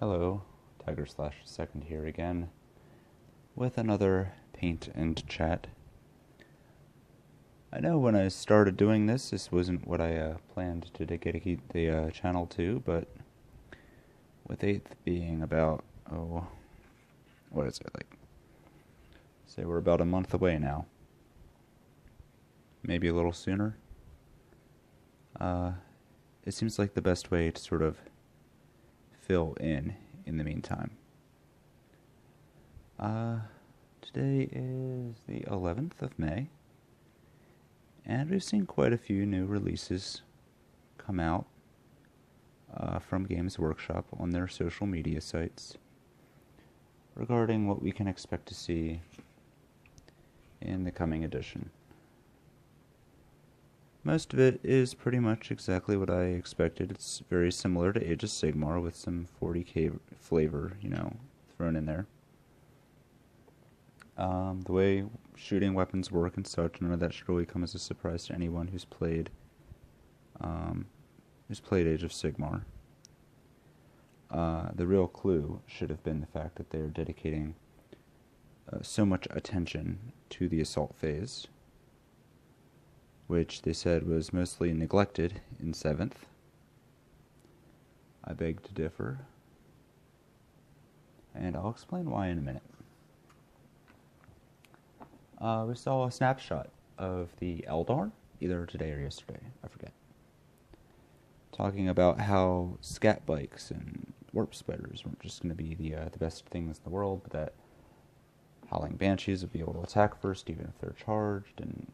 Hello, Tiger/2nd here again with another paint and chat. I know when I started doing this wasn't what I planned to dedicate the channel to, but with 8th being about, what is it, say we're about a month away now. Maybe a little sooner. It seems like the best way to sort of fill in the meantime. Today is the 11th of May, and we've seen quite a few new releases come out from Games Workshop on their social media sites regarding what we can expect to see in the coming edition. Most of it is pretty much exactly what I expected. It's very similar to Age of Sigmar with some 40k flavor, thrown in there. The way shooting weapons work and such, none of that should really come as a surprise to anyone who's played Age of Sigmar. The real clue should have been the fact that they're dedicating so much attention to the assault phase, which they said was mostly neglected in 7th. I beg to differ, and I'll explain why in a minute. We saw a snapshot of the Eldar, either today or yesterday, I forget, talking about how scat bikes and warp spiders weren't just going to be the best things in the world, but that howling banshees would be able to attack first even if they're charged, and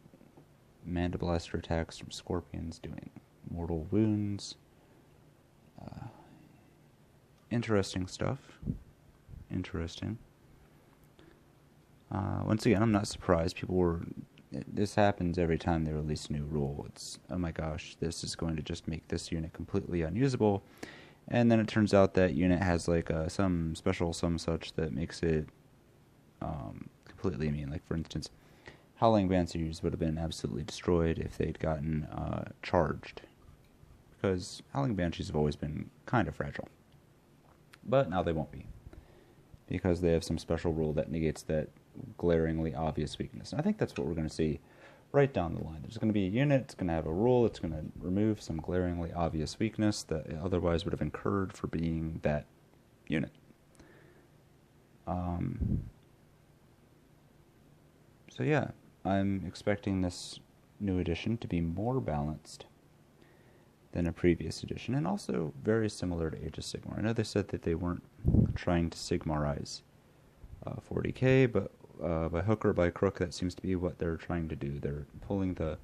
Mandiblaster attacks from scorpions doing mortal wounds. Interesting stuff. Interesting. Once again, I'm not surprised. This happens every time they release a new rule. It's, oh my gosh, this is going to just make this unit completely unusable. And then it turns out that unit has some special such that makes it completely immune. Like, for instance, Howling Banshees would have been absolutely destroyed if they'd gotten charged, because Howling Banshees have always been kind of fragile. But now they won't be, because they have some special rule that negates that glaringly obvious weakness. And I think that's what we're going to see right down the line. There's going to be a unit, it's going to have a rule, it's going to remove some glaringly obvious weakness that it otherwise would have incurred for being that unit. So yeah, I'm expecting this new edition to be more balanced than a previous edition, and also very similar to Age of Sigmar. I know they said that they weren't trying to Sigmarize 40k, but by hook or by crook, that seems to be what they're trying to do. They're pulling the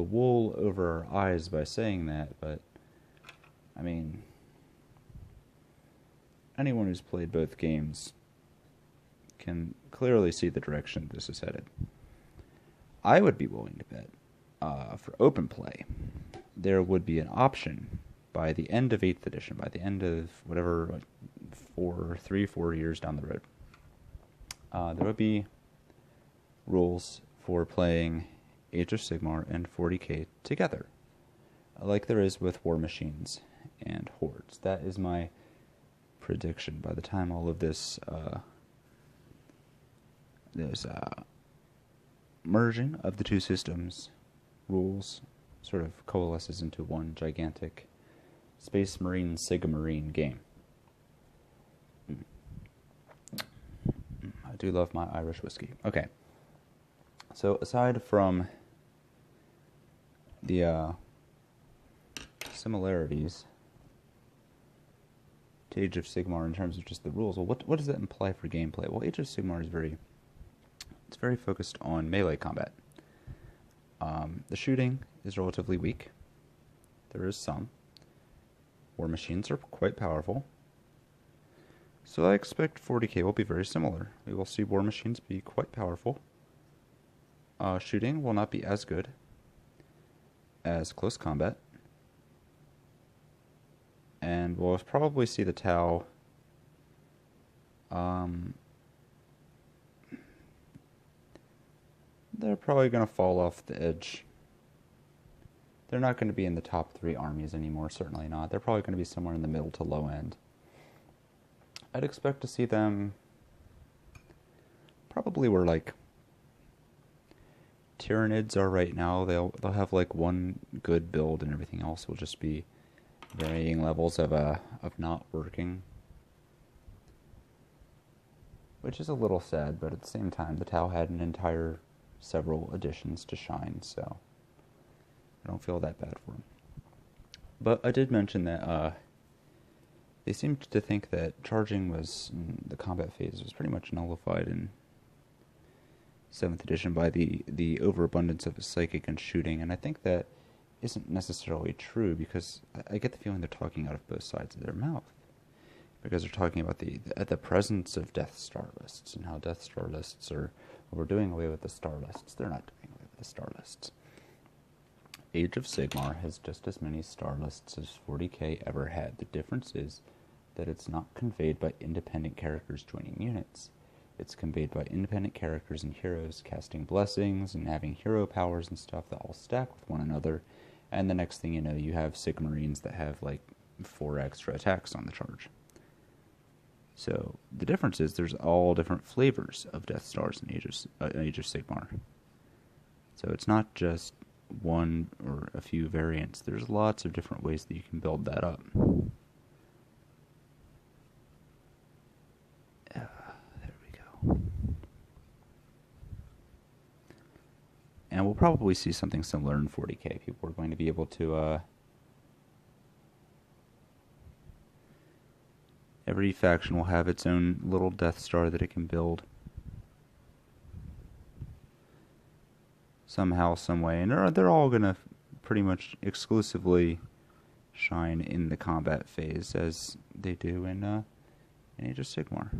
wool over our eyes by saying that, but, I mean, anyone who's played both games can clearly see the direction this is headed. I would be willing to bet, for open play, there would be an option by the end of 8th edition, by the end of whatever, 4 years down the road. There would be rules for playing Age of Sigmar and 40k together, like there is with War Machines and Hordes. That is my prediction. By the time all of this merging of the two systems rules sort of coalesces into one gigantic Space Marine Sigmarine game. I do love my Irish whiskey. Okay. So aside from the similarities to Age of Sigmar in terms of just the rules, well, what does that imply for gameplay? Well, Age of Sigmar is very focused on melee combat. The shooting is relatively weak. There is some. War Machines are quite powerful. So I expect 40k will be very similar. We will see War Machines be quite powerful. Shooting will not be as good as close combat. And we'll probably see the Tau they're probably going to fall off the edge. They're not going to be in the top 3 armies anymore, certainly not. They're probably going to be somewhere in the middle to low end. I'd expect to see them probably where like Tyranids are right now. They'll have like one good build, and everything else will just be varying levels of not working, which is a little sad. But at the same time, the Tau had an entire several additions to shine, so I don't feel that bad for him. But I did mention that they seemed to think that charging was in the combat phase was pretty much nullified in 7th edition by the overabundance of psychic and shooting, and I think that isn't necessarily true, because I get the feeling they're talking out of both sides of their mouth, because they're talking about the presence of Death Star lists, and how Death Star lists are, well, we're doing away with the star lists. They're not doing away with the star lists. Age of Sigmar has just as many star lists as 40k ever had. The difference is that it's not conveyed by independent characters joining units. It's conveyed by independent characters and heroes casting blessings and having hero powers and stuff that all stack with one another, and the next thing you know, you have Sigmarines that have like 4 extra attacks on the charge. So the difference is there's all different flavors of Death Stars in Age of Sigmar. So it's not just one or a few variants. There's lots of different ways that you can build that up. And we'll probably see something similar in 40k. People are going to be able to, every faction will have its own little Death Star that it can build. Somehow, some way. And they're all going to pretty much exclusively shine in the combat phase, as they do in Age of Sigmar.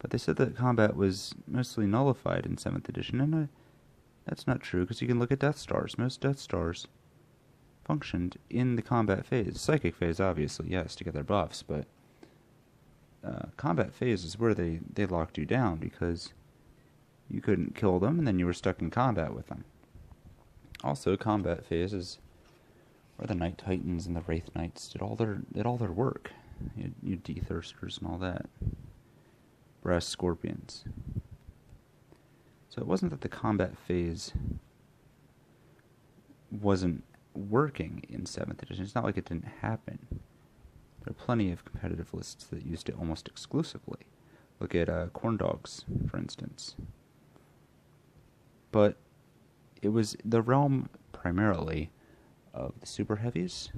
But they said that combat was mostly nullified in 7th edition, and that's not true, because you can look at Death Stars. Most Death Stars functioned in the combat phase. Psychic phase, obviously, yes, to get their buffs, but combat phase is where they locked you down, because you couldn't kill them, and then you were stuck in combat with them. Also, combat phase is where the Night Titans and the Wraith Knights did all their work. You D-Thirsters and all that. Brass Scorpions. So it wasn't that the combat phase wasn't working in 7th edition. It's not like it didn't happen. There are plenty of competitive lists that used it almost exclusively. Look at Corn Dogs, for instance. But it was the realm primarily of the Super Heavies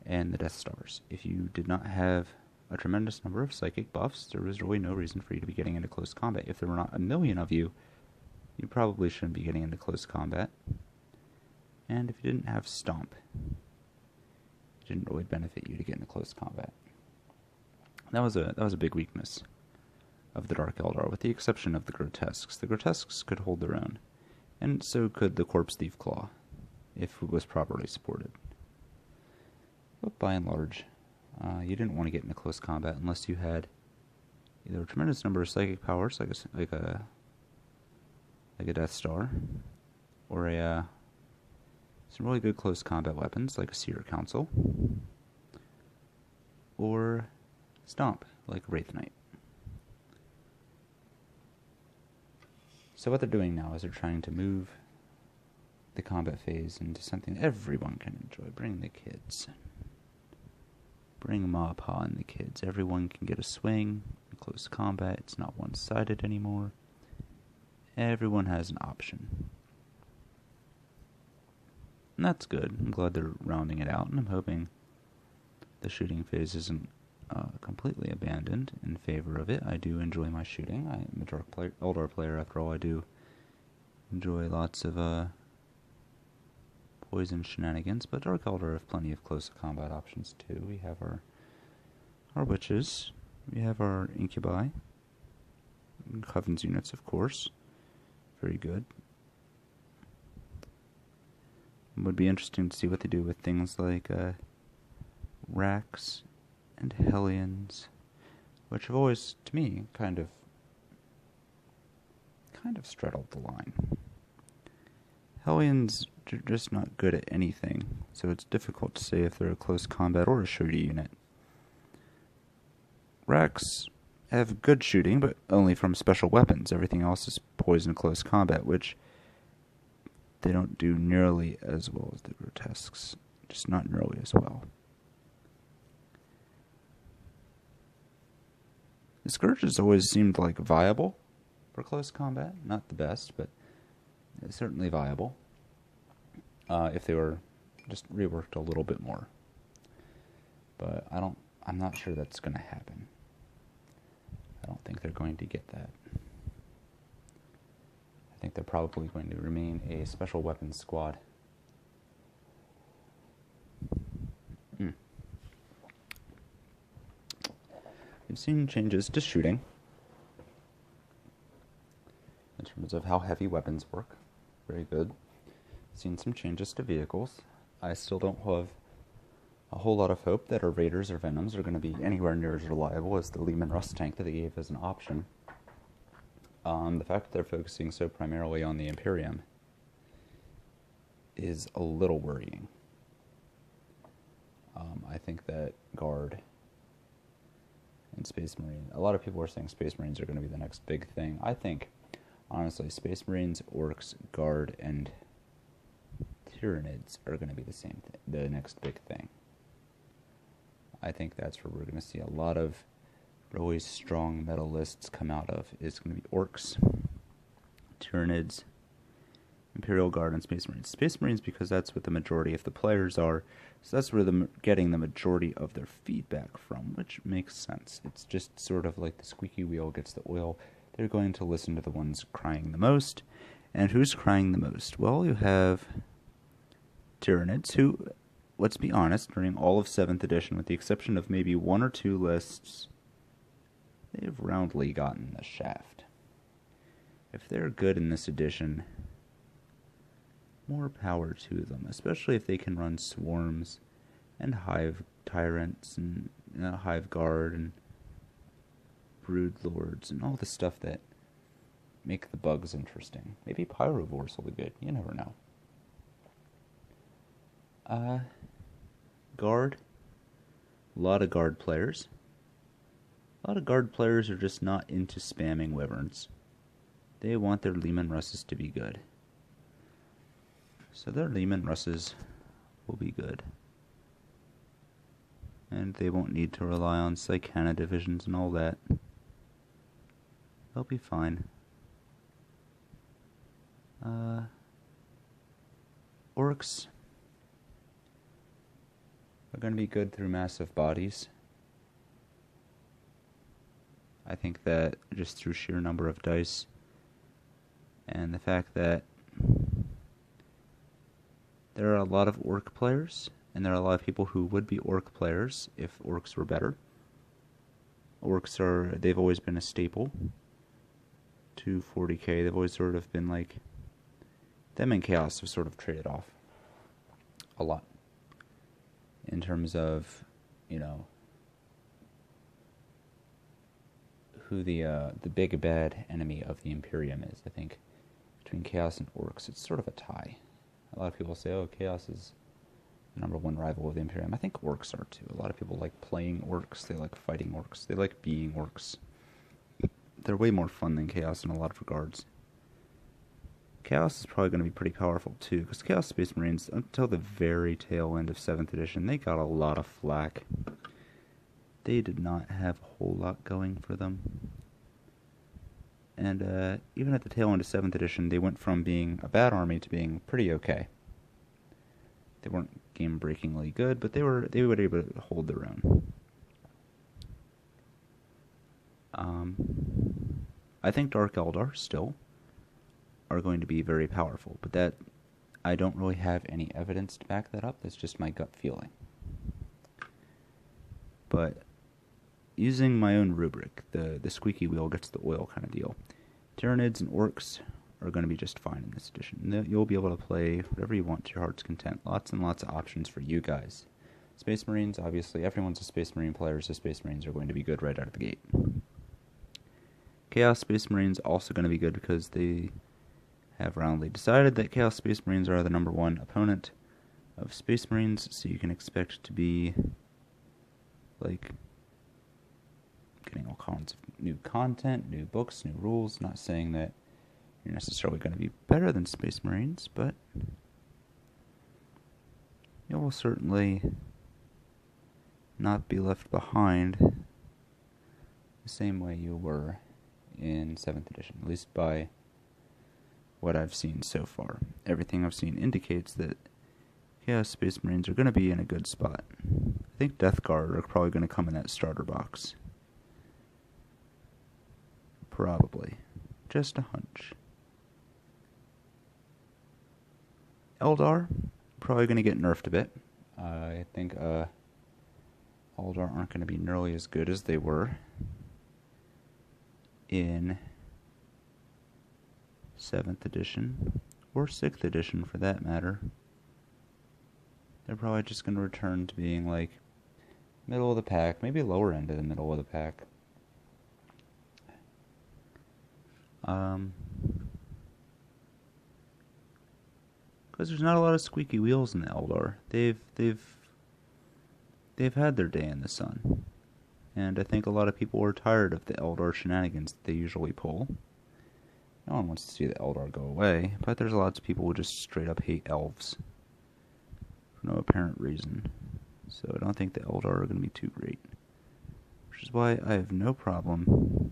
and the Death Stars. If you did not have a tremendous number of psychic buffs, there was really no reason for you to be getting into close combat. If there were not a million of you, you probably shouldn't be getting into close combat. And if you didn't have Stomp, it didn't really benefit you to get into close combat. That was a big weakness of the Dark Eldar, with the exception of the Grotesques. The Grotesques could hold their own, and so could the Corpse Thief Claw, if it was properly supported. But by and large, you didn't want to get into close combat unless you had either a tremendous number of psychic powers, like a Death Star, or some really good close combat weapons, like a Seer Council, or Stomp, like Wraith Knight. So what they're doing now is they're trying to move the combat phase into something everyone can enjoy. Bring the kids. Bring Ma, Pa, and the kids. Everyone can get a swing in close combat. It's not one-sided anymore. Everyone has an option. And that's good. I'm glad they're rounding it out, and I'm hoping the shooting phase isn't completely abandoned in favor of it. I do enjoy my shooting. I'm a Eldar player, after all. I do enjoy lots of poison shenanigans, but Dark Eldar have plenty of close combat options too. We have our witches, we have our incubi, Coven's units, of course. Very good. It would be interesting to see what they do with things like Racks and Hellions, which have always, to me, kind of straddled the line. Hellions are just not good at anything, so it's difficult to say if they're a close combat or a shooty unit. Racks have good shooting, but only from special weapons. Everything else is poison close combat, which they don't do nearly as well as the Grotesques. Just not nearly as well. The Scourges always seemed like viable for close combat. Not the best, but certainly viable. If they were just reworked a little bit more. But I'm not sure that's going to happen. I don't think they're going to get that. I think they're probably going to remain a special weapons squad. We've seen changes to shooting in terms of how heavy weapons work. Very good. Seen some changes to vehicles. I still don't have a whole lot of hope that our Raiders or Venoms are going to be anywhere near as reliable as the Lehman Russ tank that they gave as an option. The fact that they're focusing so primarily on the Imperium is a little worrying. I think that Guard and Space Marine, a lot of people are saying Space Marines are going to be the next big thing. I think, honestly, Space Marines, Orcs, Guard, and Tyranids are going to be the next big thing. I think that's where we're going to see a lot of really strong metal lists come out of. It's going to be Orcs, Tyranids, Imperial Guard, and Space Marines. Space Marines because that's what the majority of the players are, so that's where they're getting the majority of their feedback from, which makes sense. It's just sort of like the squeaky wheel gets the oil. They're going to listen to the ones crying the most. And who's crying the most? Well, you have Tyranids, who, let's be honest, during all of 7th edition, with the exception of maybe 1 or 2 lists, they've roundly gotten the shaft. If they're good in this edition, more power to them, especially if they can run swarms and hive tyrants and hive guard and brood lords and all the stuff that make the bugs interesting. Maybe pyrovores will be good. You never know. Guard. A lot of guard players. A lot of guard players are just not into spamming wyverns. They want their Lehman Russes to be good. So their Lehman Russes will be good. And they won't need to rely on Psychana divisions and all that. They'll be fine. Orcs are going to be good through massive bodies. I think that just through sheer number of dice and the fact that there are a lot of Orc players, and there are a lot of people who would be Orc players if Orcs were better. They've always been a staple to 40k. They've always sort of been like, them and Chaos have sort of traded off a lot in terms of, who the big bad enemy of the Imperium is. I think between Chaos and Orcs, it's sort of a tie. A lot of people say, oh, Chaos is the #1 rival of the Imperium. I think Orcs are too. A lot of people like playing Orcs. They like fighting Orcs. They like being Orcs. They're way more fun than Chaos in a lot of regards. Chaos is probably going to be pretty powerful too, because Chaos Space Marines, until the very tail end of 7th edition, they got a lot of flack. They did not have a whole lot going for them. And even at the tail end of 7th edition, they went from being a bad army to being pretty okay. They weren't game-breakingly good, but they were able to hold their own. I think Dark Eldar still are going to be very powerful, but that I don't really have any evidence to back that up. That's just my gut feeling. But using my own rubric, the squeaky wheel gets the oil kind of deal, Tyranids and Orcs are going to be just fine in this edition. You'll be able to play whatever you want to your heart's content. Lots and lots of options for you guys. Space Marines, obviously, everyone's a Space Marine player, so Space Marines are going to be good right out of the gate. Chaos Space Marines also going to be good because they have roundly decided that Chaos Space Marines are the #1 opponent of Space Marines, so you can expect to be, like, getting all kinds of new content, new books, new rules. Not saying that you're necessarily going to be better than Space Marines, but you will certainly not be left behind the same way you were in 7th edition, at least by what I've seen so far. Everything I've seen indicates that, yeah, Space Marines are going to be in a good spot. I think Death Guard are probably going to come in that starter box. Probably. Just a hunch. Eldar, probably going to get nerfed a bit. I think Eldar aren't going to be nearly as good as they were in 7th edition, or 6th edition for that matter. They're probably just going to return to being like middle of the pack, maybe lower end of the middle of the pack. Because there's not a lot of squeaky wheels in the Eldar. They've had their day in the sun, and I think a lot of people are tired of the Eldar shenanigans that they usually pull. No one wants to see the Eldar go away, but there's lots of people who just straight up hate Elves for no apparent reason. So I don't think the Eldar are going to be too great, which is why I have no problem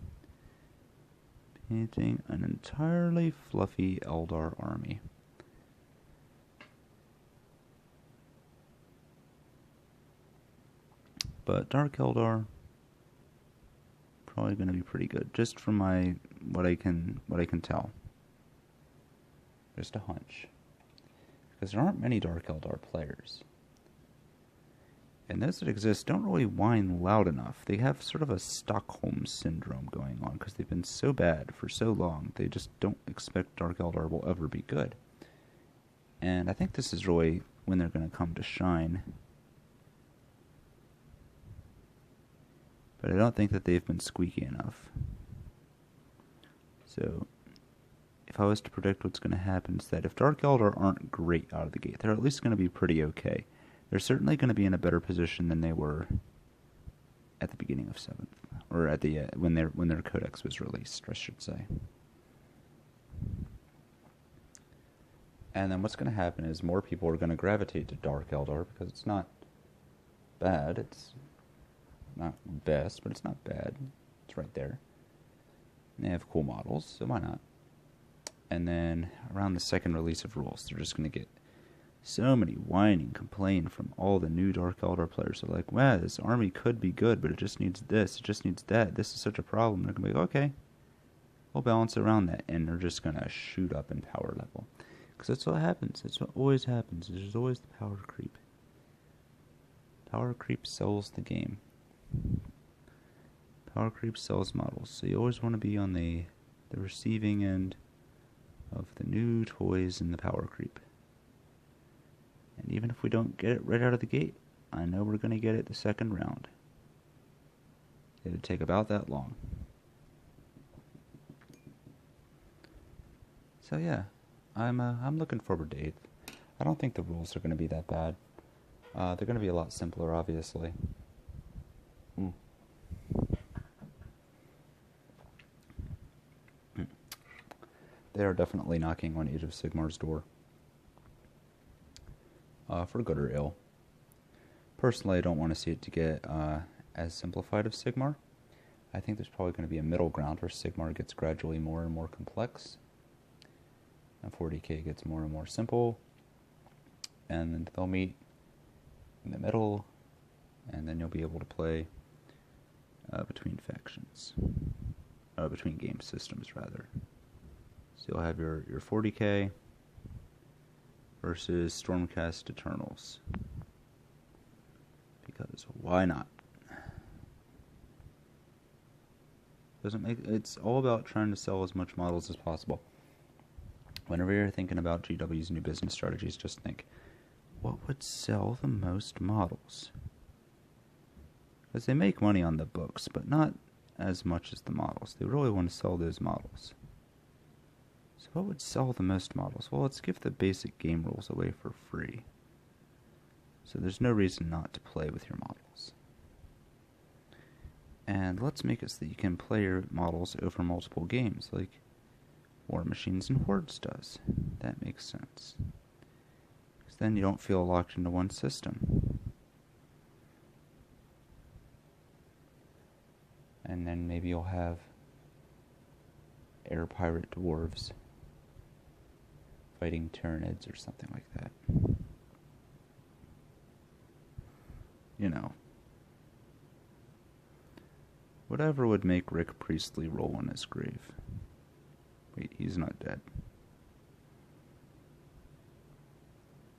painting an entirely fluffy Eldar army. But Dark Eldar probably going to be pretty good, just from what I can tell. Just a hunch, because there aren't many Dark Eldar players, and those that exist don't really whine loud enough. They have sort of a Stockholm syndrome going on because they've been so bad for so long. They just don't expect Dark Eldar will ever be good, and I think this is really when they're going to come to shine. But I don't think that they've been squeaky enough. So, if I was to predict what's going to happen, is that if Dark Eldar aren't great out of the gate, they're at least going to be pretty okay. They're certainly going to be in a better position than they were at the beginning of 7th, or at the when their codex was released, I should say. And then what's going to happen is more people are going to gravitate to Dark Eldar because it's not bad. It's not best, but it's not bad. It's right there. And they have cool models, so why not? And then around the second release of rules, they're just going to get so many whining complaint from all the new Dark Eldar players. They're like, wow, this army could be good, but it just needs this, it just needs that. This is such a problem. They're going to be like, okay, we'll balance around that. And they're just going to shoot up in power level. Because that's what happens. That's what always happens. There's always the power creep. Power creep sells the game. Power creep sells models, so you always want to be on the receiving end of the new toys in the power creep. And even if we don't get it right out of the gate, I know we're going to get it the second round. It would take about that long. So yeah, I'm looking forward to 8th. I don't think the rules are going to be that bad. They're going to be a lot simpler, obviously. They are definitely knocking on Age of Sigmar's door. For good or ill. Personally, I don't want to see it to get as simplified as Sigmar. I think there's probably going to be a middle ground where Sigmar gets gradually more and more complex, and 40k gets more and more simple, and then they'll meet in the middle, and then you'll be able to play between factions. Between game systems, rather. So you'll have your 40k versus Stormcast Eternals. Because why not? It's all about trying to sell as much models as possible. Whenever you're thinking about GW's new business strategies, just think, what would sell the most models? Because they make money on the books, but not as much as the models. They really want to sell those models. So what would sell the most models? Well, let's give the basic game rules away for free. So there's no reason not to play with your models. And And let's make it so that you can play your models over multiple games, like War Machines and Hordes does. That makes sense. Because then you don't feel locked into one system. And then maybe you'll have air pirate dwarves fighting Tyranids or something like that. You know. Whatever would make Rick Priestley roll in his grave. Wait, he's not dead.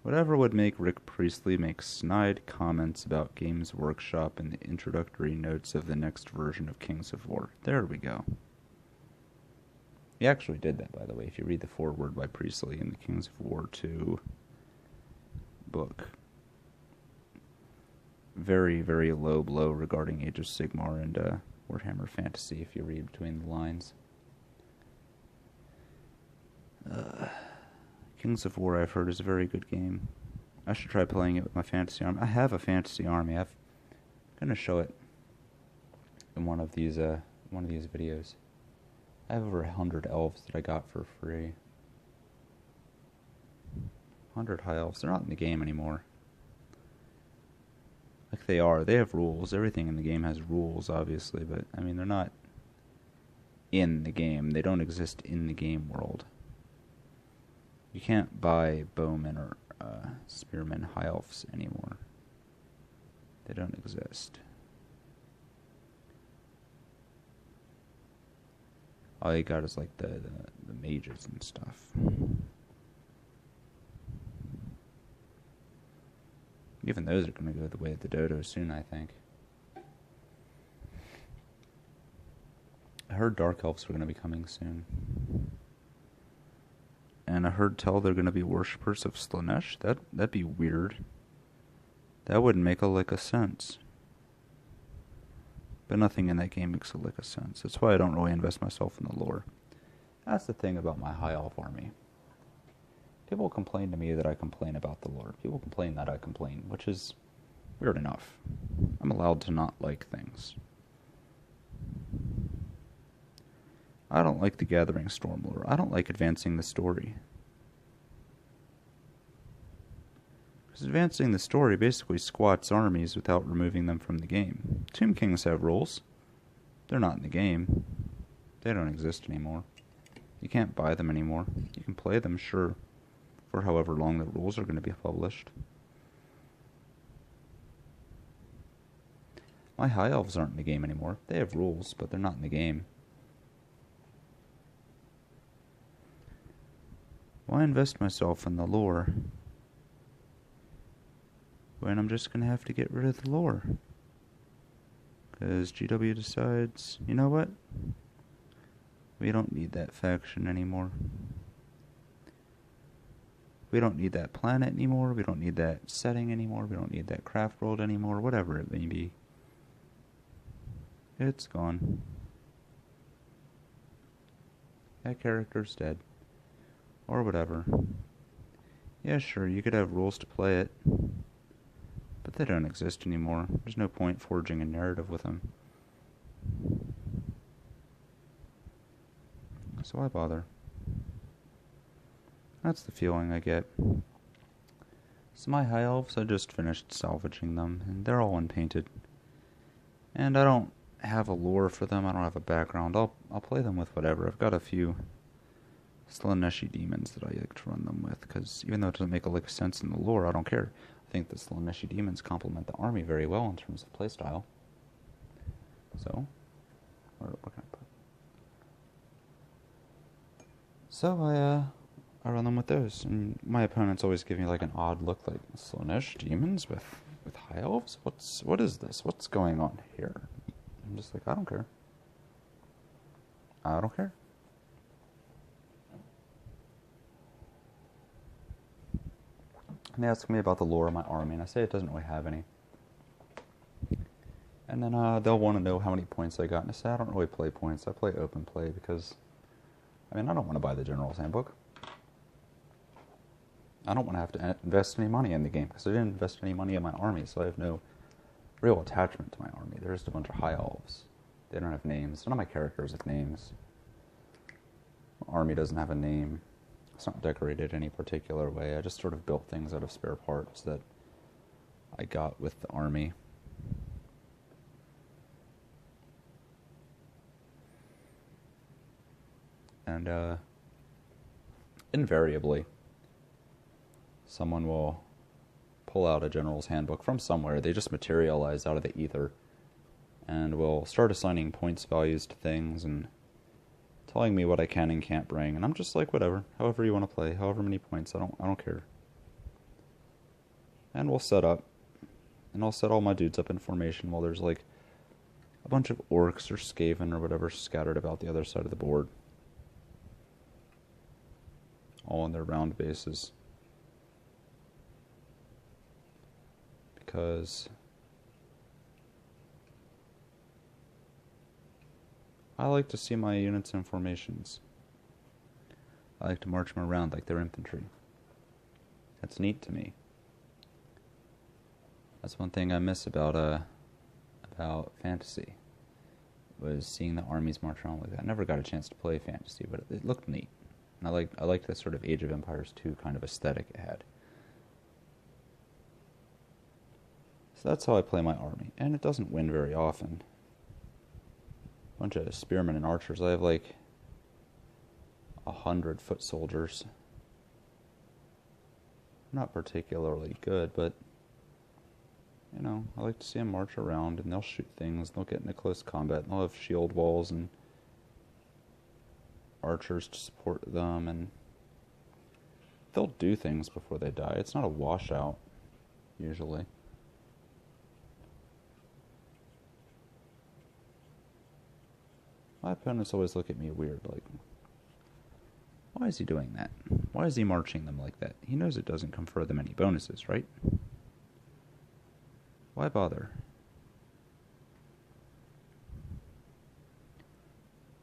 Whatever would make Rick Priestley make snide comments about Games Workshop in the introductory notes of the next version of Kings of War. There we go. He actually did that, by the way, if you read the foreword by Priestley in the Kings of War 2 book. Very, very low blow regarding Age of Sigmar and Warhammer Fantasy, if you read between the lines. Kings of War, I've heard, is a very good game. I should try playing it with my fantasy army. I have a fantasy army. I'm gonna show it in one of these videos. I have over 100 elves that I got for free. 100 high elves. They're not in the game anymore. Like they are. They have rules. Everything in the game has rules, obviously, but I mean, they're not in the game. They don't exist in the game world. You can't buy bowmen or spearmen high elves anymore. They don't exist. All you got is like the mages and stuff. Even those are going to go the way of the dodo soon, I think. I heard Dark Elves were going to be coming soon. And I heard tell they're going to be worshippers of Slaanesh. That'd be weird. That wouldn't make a lick of sense. But nothing in that game makes a lick of sense. That's why I don't really invest myself in the lore. That's the thing about my high elf army. People complain to me that I complain about the lore. People complain that I complain, which is weird enough. I'm allowed to not like things. I don't like the Gathering Storm lore. I don't like advancing the story. Because advancing the story basically squats armies without removing them from the game. Tomb Kings have rules. They're not in the game. They don't exist anymore. You can't buy them anymore. You can play them, sure, for however long the rules are going to be published. My High Elves aren't in the game anymore. They have rules, but they're not in the game. Why invest myself in the lore when I'm just going to have to get rid of the lore? Because GW decides, you know what? We don't need that faction anymore. We don't need that planet anymore. We don't need that setting anymore. We don't need that craft world anymore. Whatever it may be. It's gone. That character's dead. Or whatever. Yeah, sure, you could have rules to play it. But they don't exist anymore. There's no point forging a narrative with them. So why bother? That's the feeling I get. So my High Elves, I just finished salvaging them, and they're all unpainted. And I don't have a lore for them, I don't have a background. I'll play them with whatever. I've got a few Slaaneshi demons that I like to run them with, because even though it doesn't make a lick of sense in the lore, I don't care. I think the Slaaneshi demons complement the army very well in terms of playstyle. So, what can I put? So I run them with those, and my opponents always give me like an odd look, like Slaanesh demons with High Elves. What is this? What's going on here? I'm just like, I don't care. I don't care. And they ask me about the lore of my army, and I say it doesn't really have any. And then they'll want to know how many points I got, and I say I don't really play points. I play open play because, I mean, I don't want to buy the General's Handbook. I don't want to have to invest any money in the game, because I didn't invest any money in my army, so I have no real attachment to my army. There's just a bunch of High Elves. They don't have names. None of my characters have names. My army doesn't have a name. It's not decorated any particular way. I just sort of built things out of spare parts that I got with the army. And invariably, someone will pull out a general's handbook from somewhere. They just materialize out of the ether and will start assigning points values to things and telling me what I can and can't bring. And I'm just like, whatever, however you want to play, however many points, I don't care. And we'll set up, and I'll set all my dudes up in formation while there's like a bunch of orcs or skaven or whatever scattered about the other side of the board, all on their round bases. Because I like to see my units in formations. I like to march them around like they're infantry. That's neat to me. That's one thing I miss about fantasy, was seeing the armies march around like that. I never got a chance to play fantasy, but it looked neat. And I liked that sort of Age of Empires 2 kind of aesthetic it had. So that's how I play my army, and it doesn't win very often. A bunch of spearmen and archers. I have like 100 foot soldiers. Not particularly good, but you know, I like to see them march around, and they'll shoot things, and they'll get into close combat, and they'll have shield walls and archers to support them, and they'll do things before they die. It's not a washout, usually. My opponents always look at me weird, like, why is he doing that? Why is he marching them like that? He knows it doesn't confer them any bonuses, right? Why bother?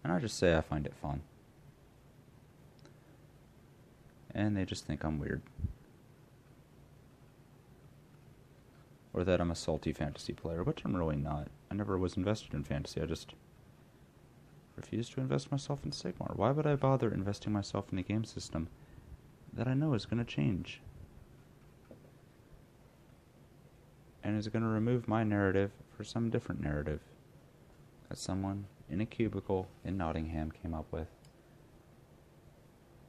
And I just say I find it fun. And they just think I'm weird. Or that I'm a salty fantasy player, which I'm really not. I never was invested in fantasy, I just refuse to invest myself in Sigmar. Why would I bother investing myself in a game system that I know is going to change? And is going to remove my narrative for some different narrative that someone in a cubicle in Nottingham came up with,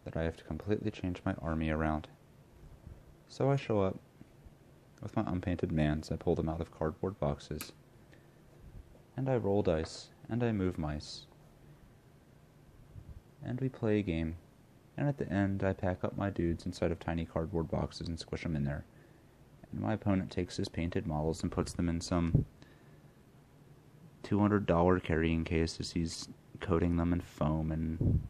that I have to completely change my army around. So I show up with my unpainted mans. I pull them out of cardboard boxes, and I roll dice, and I move mice, and we play a game, and at the end I pack up my dudes inside of tiny cardboard boxes and squish them in there. And my opponent takes his painted models and puts them in some $200 carrying cases. He's coating them in foam and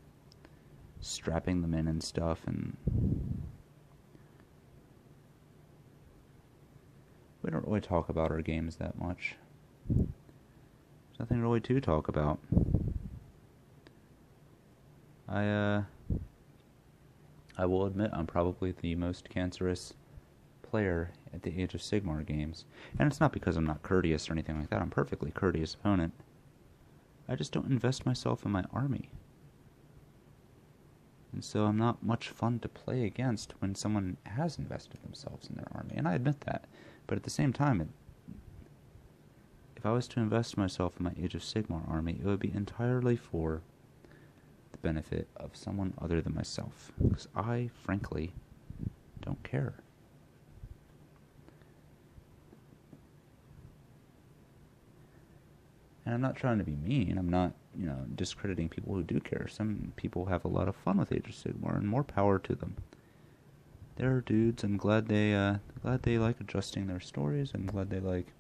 strapping them in and stuff, and we don't really talk about our games that much. There's nothing really to talk about. I will admit I'm probably the most cancerous player at the Age of Sigmar games. And it's not because I'm not courteous or anything like that. I'm a perfectly courteous opponent. I just don't invest myself in my army. And so I'm not much fun to play against when someone has invested themselves in their army. And I admit that. But at the same time, if I was to invest myself in my Age of Sigmar army, it would be entirely for the benefit of someone other than myself. Because I, frankly, don't care. And I'm not trying to be mean. I'm not, discrediting people who do care. Some people have a lot of fun with Age of Sigmar, and more power to them. There are dudes. I'm glad they like adjusting their stories. I'm glad they like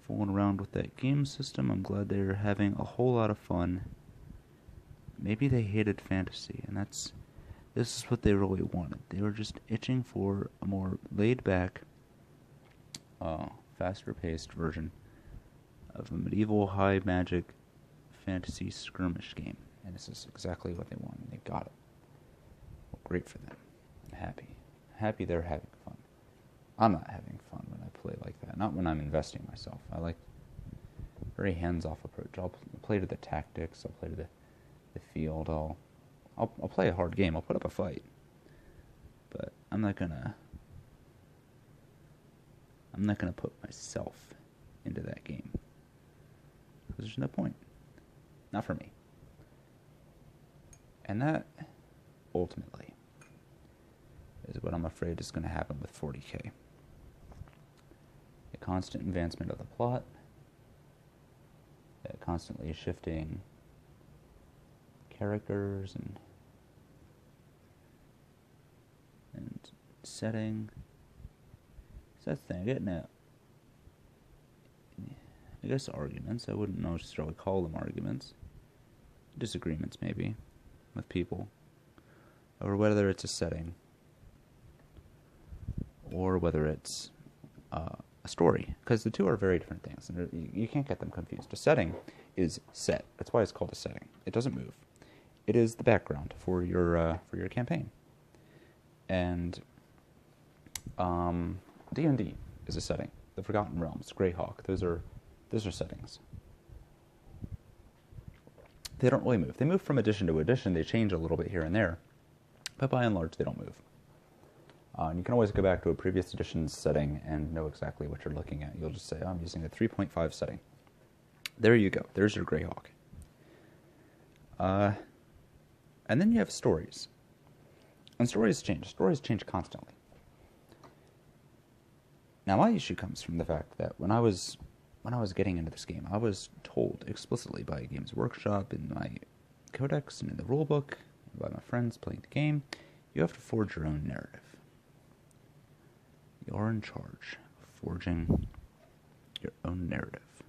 fooling around with that game system. I'm glad they're having a whole lot of fun. Maybe they hated fantasy, and this is what they really wanted. They were just itching for a more laid-back, faster-paced version of a medieval high magic fantasy skirmish game. And this is exactly what they wanted. They got it. Well, great for them. I'm happy. Happy they're having fun. I'm not having fun when I play like that. Not when I'm investing myself. I like very hands-off approach. I'll play to the tactics. I'll play to the field. I'll play a hard game. I'll put up a fight. But I'm not gonna put myself into that game. Because there's no point. Not for me. And that, ultimately, is what I'm afraid is going to happen with 40K. A constant advancement of the plot, a constantly shifting characters and setting. So that's the thing. Getting at, I guess, arguments. I wouldn't necessarily call them arguments. Disagreements, maybe, with people, or whether it's a setting, or whether it's a story, because the two are very different things, and you can't get them confused. A setting is set. That's why it's called a setting. It doesn't move. It is the background for your campaign. And D&D is a setting. The Forgotten Realms, Greyhawk, those are settings. They don't really move. They move from edition to edition. They change a little bit here and there, but by and large, they don't move. And you can always go back to a previous edition's setting and know exactly what you're looking at. You'll just say, I'm using a 3.5 setting. There you go. There's your Greyhawk. And then you have stories. And stories change. Stories change constantly. Now, my issue comes from the fact that when I was getting into this game, I was told explicitly by Games Workshop, in my codex and in the rulebook, by my friends playing the game, you have to forge your own narrative. You're in charge of forging your own narrative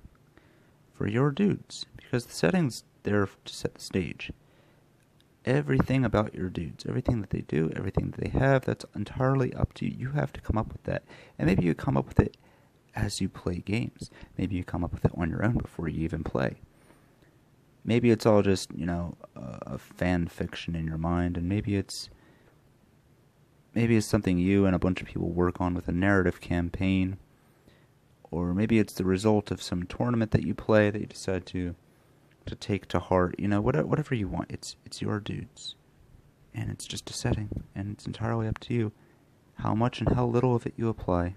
for your dudes, because the setting's there to set the stage. Everything about your dudes, everything that they do, everything that they have, that's entirely up to you. You have to come up with that. And maybe you come up with it as you play games. Maybe you come up with it on your own before you even play. Maybe it's all just, a fan fiction in your mind, and maybe it's something you and a bunch of people work on with a narrative campaign, or maybe it's the result of some tournament that you play that you decide to take to heart. Whatever you want. It's your dudes, and it's just a setting, and it's entirely up to you how much and how little of it you apply.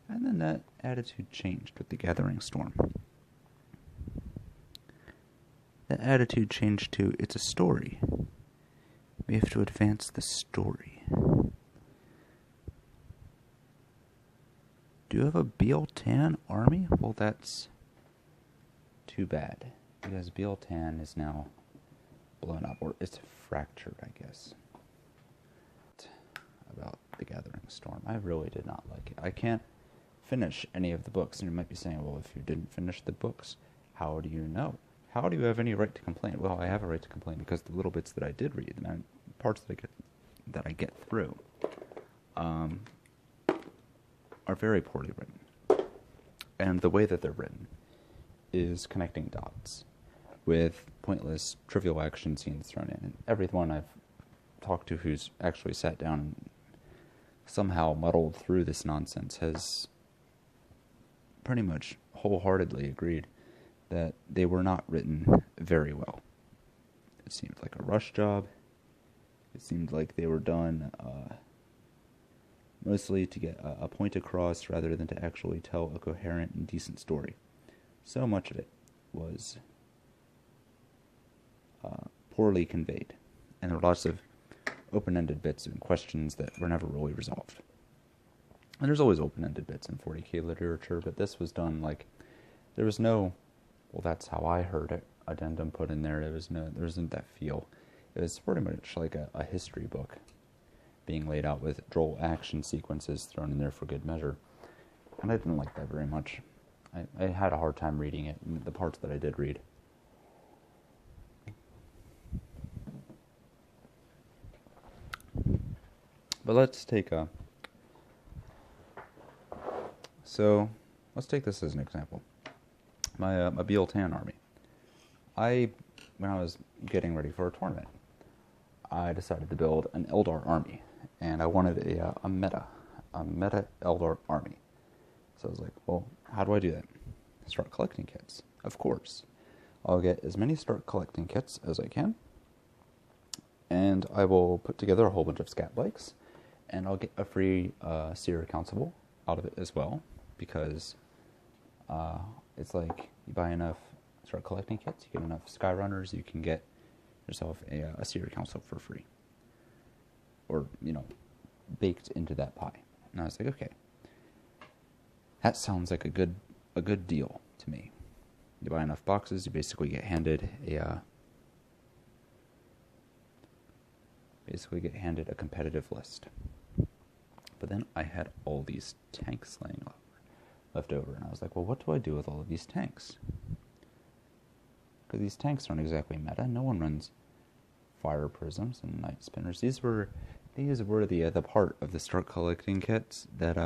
And then that attitude changed with the Gathering Storm. That attitude changed to, it's a story. We have to advance the story. Do you have a Biel-Tan army? Well, that's too bad, because Biel-Tan is now blown up, or it's fractured, I guess. About the Gathering Storm, I really did not like it. I can't finish any of the books, and you might be saying, well, if you didn't finish the books, how do you know? How do you have any right to complain? Well, I have a right to complain because the little bits that I did read, and parts that I get through, are very poorly written. And the way that they're written is connecting dots with pointless, trivial action scenes thrown in. And everyone I've talked to who's actually sat down and somehow muddled through this nonsense has pretty much wholeheartedly agreed that they were not written very well. It seemed like a rush job. It seemed like they were done mostly to get a point across rather than to actually tell a coherent and decent story. So much of it was poorly conveyed, and there were lots of open-ended bits and questions that were never really resolved. And there's always open-ended bits in 40K literature, but this was done like there was no, well, that's how I heard it, addendum put in there. There wasn't that feel. It was pretty much like a history book being laid out with droll action sequences thrown in there for good measure. And I didn't like that very much. I had a hard time reading it, the parts that I did read. But let's take let's take this as an example. My Biel-Tan army. When I was getting ready for a tournament, I decided to build an Eldar army, and I wanted a meta Eldar army. So I was like, well, how do I do that? start collecting kits. Of course. I'll get as many start collecting kits as I can, and I will put together a whole bunch of scat bikes, and I'll get a free Seer Countable out of it as well, because it's like you buy enough start collecting kits, you get enough Skyrunners, you can get yourself a Seer Council for free, or baked into that pie. And I was like, okay, that sounds like a good deal to me. You buy enough boxes, you basically get handed a competitive list. But then I had all these tanks left over, and I was like, well, what do I do with all of these tanks? Because these tanks aren't exactly meta. No one runs fire prisms and night spinners. These were the part of the start collecting kits that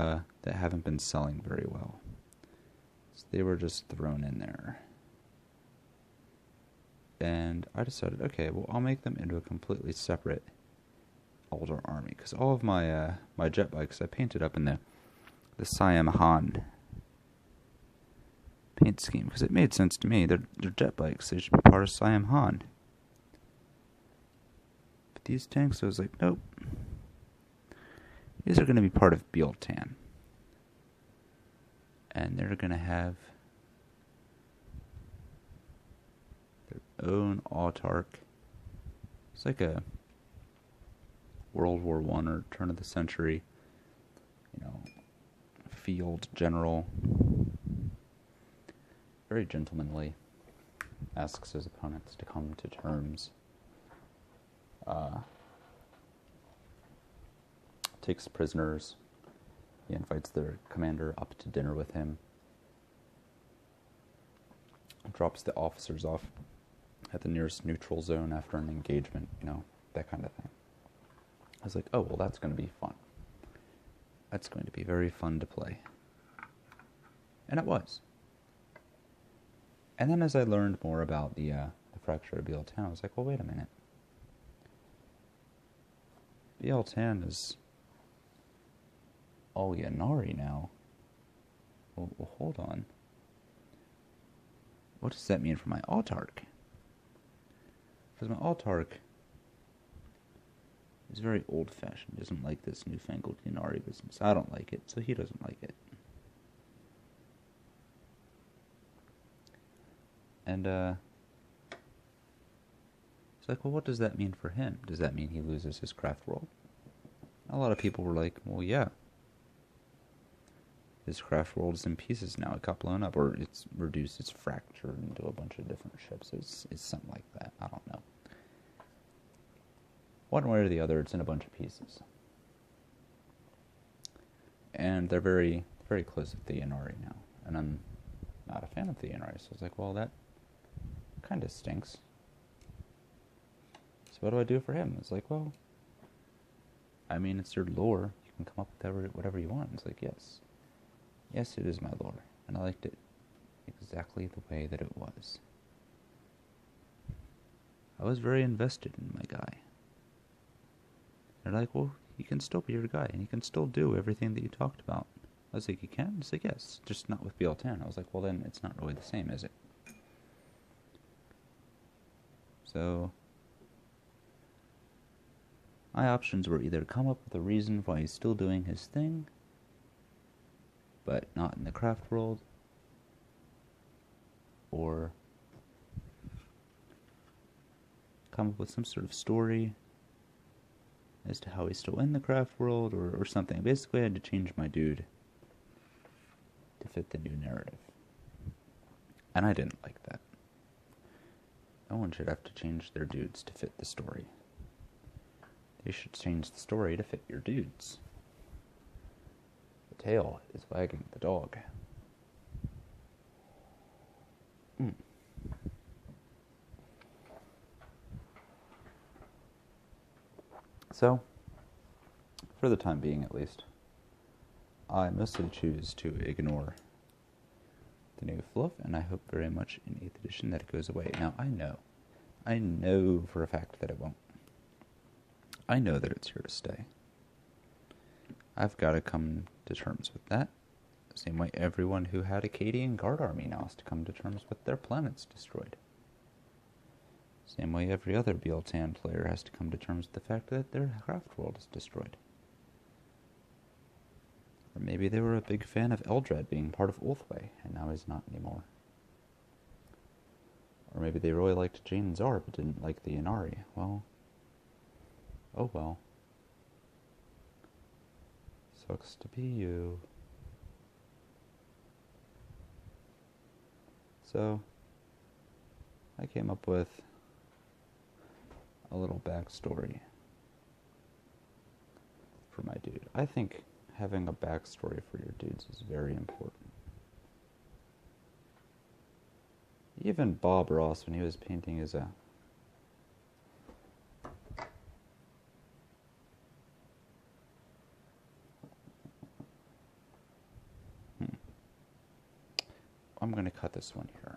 haven't been selling very well. So they were just thrown in there. And I decided, okay, well, I'll make them into a completely separate Eldar army, because all of my my jet bikes I painted up in the Siam Han paint scheme, because it made sense to me. They're jet bikes, they should be part of Siam Han. But these tanks, I was like, nope. These are going to be part of Bieltan. And they're going to have their own autarch. It's like a World War I or turn of the century, field general. Very gentlemanly. Asks his opponents to come to terms. Takes prisoners. He invites their commander up to dinner with him. Drops the officers off at the nearest neutral zone after an engagement, that kind of thing. I was like, oh, well, that's going to be fun. That's going to be very fun to play. And it was. And then as I learned more about the fracture of Bieltan, I was like, well, wait a minute. Bieltan is all Yanari now. Well, hold on. What does that mean for my autarch? Because my autarch is very old-fashioned. Doesn't like this newfangled Yanari business. I don't like it, so he doesn't like it. And it's like, well, what does that mean for him? Does that mean he loses his craft world? A lot of people were like, well, yeah. His craft world is in pieces now. It got blown up, or it's reduced, it's fractured into a bunch of different ships. It's something like that. I don't know. One way or the other, it's in a bunch of pieces. And they're very, very close with the Yanari now. And I'm not a fan of the Yanari, so I was like, well, that kind of stinks. So what do I do for him? It's like, well, I mean, it's your lore. You can come up with whatever you want. It's like, yes. Yes, it is my lore. And I liked it exactly the way that it was. I was very invested in my guy. They're like, well, he can still be your guy, and he can still do everything that you talked about. I was like, he can? He's like, yes, just not with Bieltan. I was like, well, then it's not really the same, is it? So my options were either come up with a reason why he's still doing his thing, but not in the craft world, or come up with some sort of story as to how he's still in the craft world, or something. Basically, I had to change my dude to fit the new narrative. And I didn't like that. No one should have to change their dudes to fit the story. They should change the story to fit your dudes. The tail is wagging the dog. So, for the time being at least, I mostly choose to ignore the new fluff, and I hope very much in 8th edition that it goes away. Now, I know for a fact that it won't. I know that it's here to stay. I've got to come to terms with that, Same way everyone who had Akkadian Guard army now has to come to terms with their planets destroyed. Same way every other Bieltan player has to come to terms with the fact that their craft world is destroyed. Or maybe they were a big fan of Eldred being part of Ulthwé, and now he's not anymore. Or maybe they really liked Jane Czar but didn't like the Inari. Well, oh well. Sucks to be you. So, I came up with a little backstory for my dude. I think having a backstory for your dudes is very important. Even Bob Ross, when he was painting his I'm going to cut this one here.